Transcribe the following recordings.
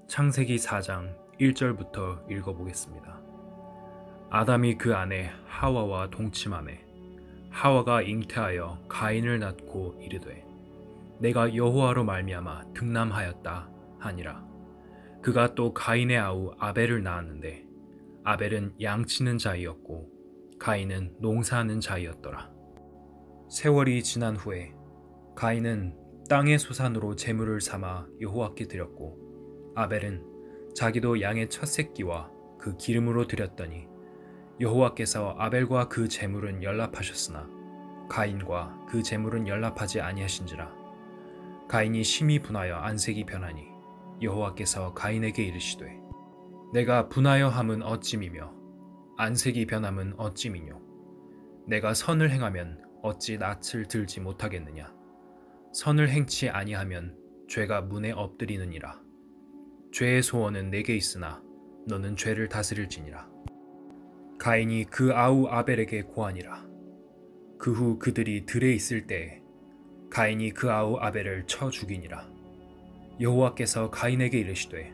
창세기 4장 1절부터 읽어보겠습니다. 아담이 그 아내 하와와 동침하매 하와가 잉태하여 가인을 낳고 이르되 내가 여호와로 말미암아 등남하였다 하니라. 그가 또 가인의 아우 아벨을 낳았는데 아벨은 양치는 자이었고 가인은 농사하는 자이었더라. 세월이 지난 후에 가인은 땅의 소산으로 제물을 삼아 여호와께 드렸고 아벨은 자기도 양의 첫 새끼와 그 기름으로 드렸더니 여호와께서 아벨과 그 제물은 연락하셨으나 가인과 그 제물은 연락하지 아니하신지라. 가인이 심히 분하여 안색이 변하니 여호와께서 가인에게 이르시되 내가 분하여 함은 어찌미며 안색이 변함은 어찌미뇨. 내가 선을 행하면 어찌 낯을 들지 못하겠느냐. 선을 행치 아니하면 죄가 문에 엎드리느니라. 죄의 소원은 내게 있으나 너는 죄를 다스릴지니라. 가인이 그 아우 아벨에게 고하니라. 그 후 그들이 들에 있을 때에 가인이 그 아우 아벨을 쳐 죽이니라. 여호와께서 가인에게 이르시되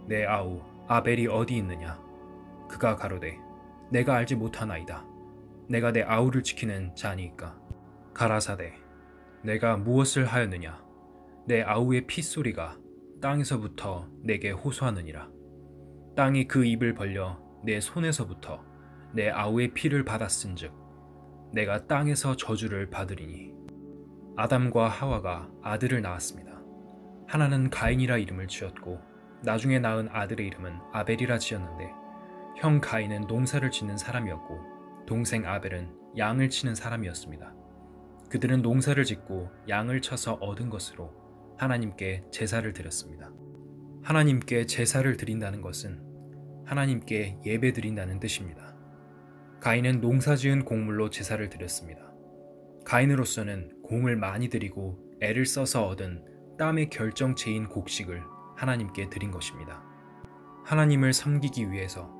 내 아우 아벨이 어디 있느냐. 그가 가로되 내가 알지 못하나이다. 내가 내 아우를 지키는 자니이까. 가라사대 내가 무엇을 하였느냐. 내 아우의 핏소리가 땅에서부터 내게 호소하느니라. 땅이 그 입을 벌려 내 손에서부터 내 아우의 피를 받았은즉 내가 땅에서 저주를 받으리니. 아담과 하와가 아들을 낳았습니다. 하나는 가인이라 이름을 지었고 나중에 낳은 아들의 이름은 아벨이라 지었는데 형 가인은 농사를 짓는 사람이었고 동생 아벨은 양을 치는 사람이었습니다. 그들은 농사를 짓고 양을 쳐서 얻은 것으로 하나님께 제사를 드렸습니다. 하나님께 제사를 드린다는 것은 하나님께 예배 드린다는 뜻입니다. 가인은 농사지은 곡물로 제사를 드렸습니다. 가인으로서는 공을 많이 들이고 애를 써서 얻은 땀의 결정체인 곡식을 하나님께 드린 것입니다. 하나님을 섬기기 위해서,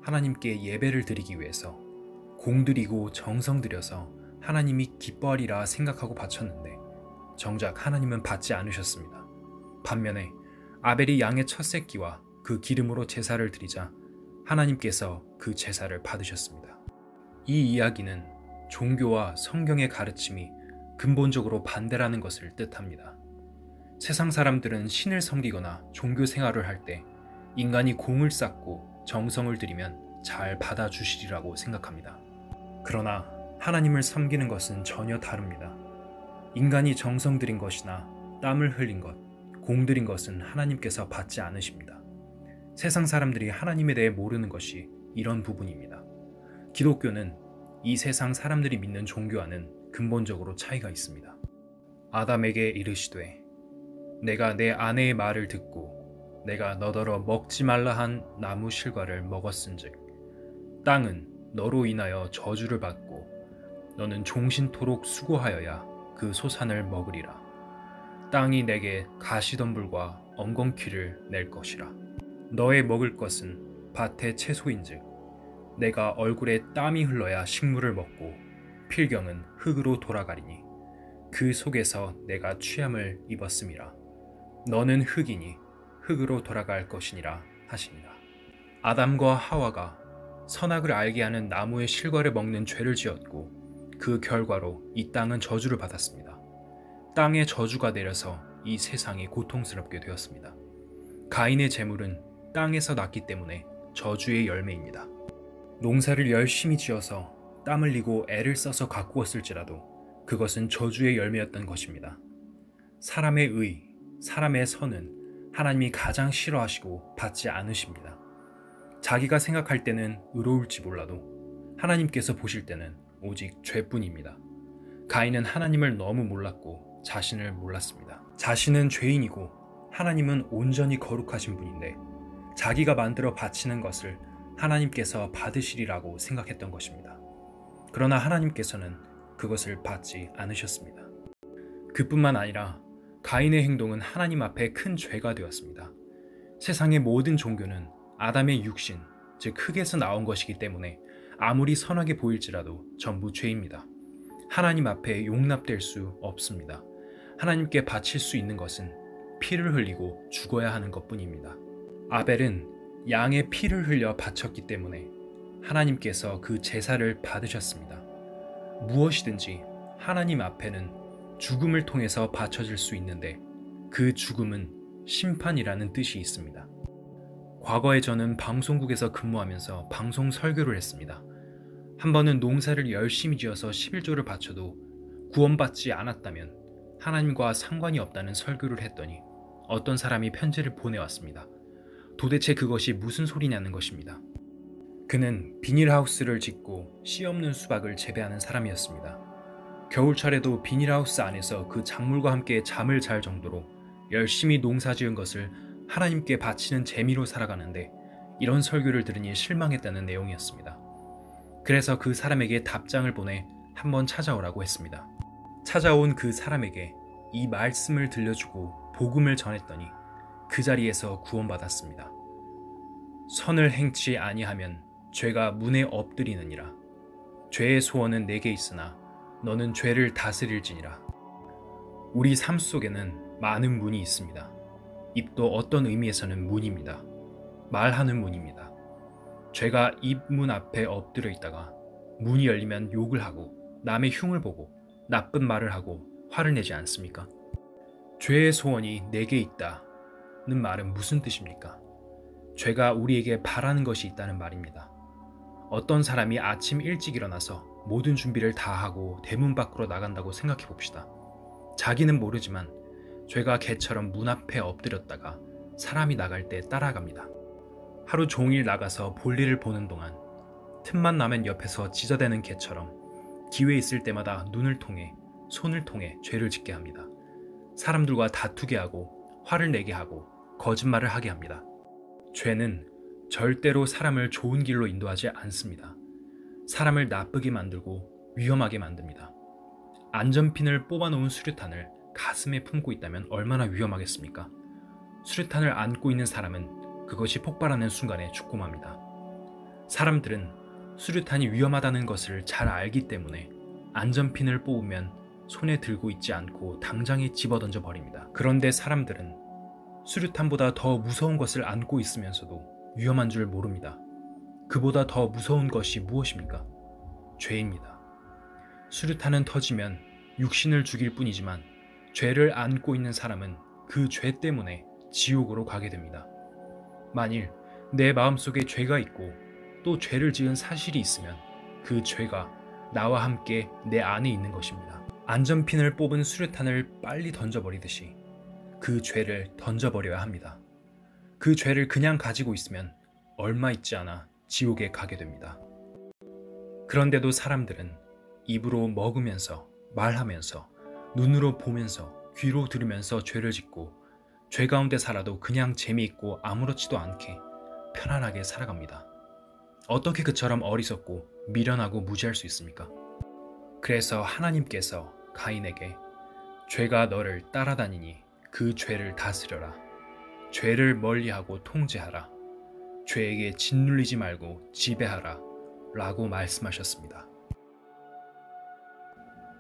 하나님께 예배를 드리기 위해서 공들이고 정성 들여서 하나님이 기뻐하리라 생각하고 바쳤는데 정작 하나님은 받지 않으셨습니다. 반면에 아벨이 양의 첫 새끼와 그 기름으로 제사를 드리자 하나님께서 그 제사를 받으셨습니다. 이 이야기는 종교와 성경의 가르침이 근본적으로 반대라는 것을 뜻합니다. 세상 사람들은 신을 섬기거나 종교 생활을 할 때 인간이 공을 쌓고 정성을 들이면 잘 받아주시리라고 생각합니다. 그러나 하나님을 섬기는 것은 전혀 다릅니다. 인간이 정성 들인 것이나 땀을 흘린 것, 공 들인 것은 하나님께서 받지 않으십니다. 세상 사람들이 하나님에 대해 모르는 것이 이런 부분입니다. 기독교는 이 세상 사람들이 믿는 종교와는 근본적으로 차이가 있습니다. 아담에게 이르시되 내가 내 아내의 말을 듣고 내가 너더러 먹지 말라 한 나무 실과를 먹었은즉 땅은 너로 인하여 저주를 받고 너는 종신토록 수고하여야 그 소산을 먹으리라. 땅이 내게 가시덤불과 엉겅퀴를 낼 것이라. 너의 먹을 것은 밭의 채소인즉 내가 얼굴에 땀이 흘러야 식물을 먹고 필경은 흙으로 돌아가리니 그 속에서 내가 취함을 입었음이라. 너는 흙이니 흙으로 돌아갈 것이니라 하시니라. 아담과 하와가 선악을 알게 하는 나무의 실과를 먹는 죄를 지었고 그 결과로 이 땅은 저주를 받았습니다. 땅에 저주가 내려서 이 세상이 고통스럽게 되었습니다. 가인의 재물은 땅에서 났기 때문에 저주의 열매입니다. 농사를 열심히 지어서 땀 흘리고 애를 써서 가꾸었을지라도 그것은 저주의 열매였던 것입니다. 사람의 의, 사람의 선은 하나님이 가장 싫어하시고 받지 않으십니다. 자기가 생각할 때는 의로울지 몰라도 하나님께서 보실 때는 오직 죄뿐입니다. 가인은 하나님을 너무 몰랐고 자신을 몰랐습니다. 자신은 죄인이고 하나님은 온전히 거룩하신 분인데 자기가 만들어 바치는 것을 하나님께서 받으시리라고 생각했던 것입니다. 그러나 하나님께서는 그것을 받지 않으셨습니다. 그뿐만 아니라 가인의 행동은 하나님 앞에 큰 죄가 되었습니다. 세상의 모든 종교는 아담의 육신, 즉 흙에서 나온 것이기 때문에 아무리 선하게 보일지라도 전부 죄입니다. 하나님 앞에 용납될 수 없습니다. 하나님께 바칠 수 있는 것은 피를 흘리고 죽어야 하는 것뿐입니다. 아벨은 양의 피를 흘려 바쳤기 때문에 하나님께서 그 제사를 받으셨습니다. 무엇이든지 하나님 앞에는 죽음을 통해서 바쳐질 수 있는데 그 죽음은 심판이라는 뜻이 있습니다. 과거에 저는 방송국에서 근무하면서 방송 설교를 했습니다. 한 번은 농사를 열심히 지어서 11조를 바쳐도 구원받지 않았다면 하나님과 상관이 없다는 설교를 했더니 어떤 사람이 편지를 보내왔습니다. 도대체 그것이 무슨 소리냐는 것입니다. 그는 비닐하우스를 짓고 씨 없는 수박을 재배하는 사람이었습니다. 겨울철에도 비닐하우스 안에서 그 작물과 함께 잠을 잘 정도로 열심히 농사 지은 것을 하나님께 바치는 재미로 살아가는데 이런 설교를 들으니 실망했다는 내용이었습니다. 그래서 그 사람에게 답장을 보내 한번 찾아오라고 했습니다. 찾아온 그 사람에게 이 말씀을 들려주고 복음을 전했더니 그 자리에서 구원받았습니다. 선을 행치 아니하면 죄가 문에 엎드리느니라. 죄의 소원은 내게 있으나 너는 죄를 다스릴지니라. 우리 삶 속에는 많은 문이 있습니다. 입도 어떤 의미에서는 문입니다. 말하는 문입니다. 죄가 입 문 앞에 엎드려 있다가 문이 열리면 욕을 하고 남의 흉을 보고 나쁜 말을 하고 화를 내지 않습니까? 죄의 소원이 내게 있다는 말은 무슨 뜻입니까? 죄가 우리에게 바라는 것이 있다는 말입니다. 어떤 사람이 아침 일찍 일어나서 모든 준비를 다 하고 대문 밖으로 나간다고 생각해 봅시다. 자기는 모르지만 죄가 개처럼 문 앞에 엎드렸다가 사람이 나갈 때 따라갑니다. 하루 종일 나가서 볼일을 보는 동안 틈만 나면 옆에서 지저대는 개처럼 기회 있을 때마다 눈을 통해 손을 통해 죄를 짓게 합니다. 사람들과 다투게 하고 화를 내게 하고 거짓말을 하게 합니다. 죄는 절대로 사람을 좋은 길로 인도하지 않습니다. 사람을 나쁘게 만들고 위험하게 만듭니다. 안전핀을 뽑아놓은 수류탄을 가슴에 품고 있다면 얼마나 위험하겠습니까? 수류탄을 안고 있는 사람은 그것이 폭발하는 순간에 죽고 맙니다. 사람들은 수류탄이 위험하다는 것을 잘 알기 때문에 안전핀을 뽑으면 손에 들고 있지 않고 당장에 집어던져 버립니다. 그런데 사람들은 수류탄보다 더 무서운 것을 안고 있으면서도 위험한 줄 모릅니다. 그보다 더 무서운 것이 무엇입니까? 죄입니다. 수류탄은 터지면 육신을 죽일 뿐이지만 죄를 안고 있는 사람은 그 죄 때문에 지옥으로 가게 됩니다. 만일 내 마음속에 죄가 있고 또 죄를 지은 사실이 있으면 그 죄가 나와 함께 내 안에 있는 것입니다. 안전핀을 뽑은 수류탄을 빨리 던져버리듯이 그 죄를 던져버려야 합니다. 그 죄를 그냥 가지고 있으면 얼마 있지 않아 지옥에 가게 됩니다. 그런데도 사람들은 입으로 먹으면서 말하면서 눈으로 보면서 귀로 들으면서 죄를 짓고 죄 가운데 살아도 그냥 재미있고 아무렇지도 않게 편안하게 살아갑니다. 어떻게 그처럼 어리석고 미련하고 무지할 수 있습니까? 그래서 하나님께서 가인에게 죄가 너를 따라다니니 그 죄를 다스려라. 죄를 멀리하고 통제하라. 죄에게 짓눌리지 말고 지배하라 라고 말씀하셨습니다.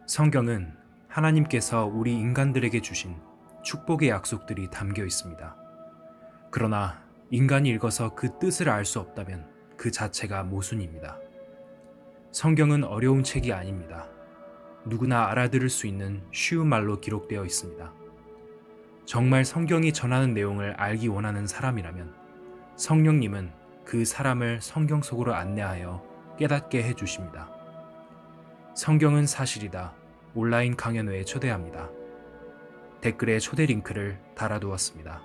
성경은 하나님께서 우리 인간들에게 주신 축복의 약속들이 담겨 있습니다. 그러나 인간이 읽어서 그 뜻을 알 수 없다면 그 자체가 모순입니다. 성경은 어려운 책이 아닙니다. 누구나 알아들을 수 있는 쉬운 말로 기록되어 있습니다. 정말 성경이 전하는 내용을 알기 원하는 사람이라면 성령님은 그 사람을 성경 속으로 안내하여 깨닫게 해주십니다. 성경은 사실이다. 온라인 강연회에 초대합니다. 댓글에 초대 링크를 달아두었습니다.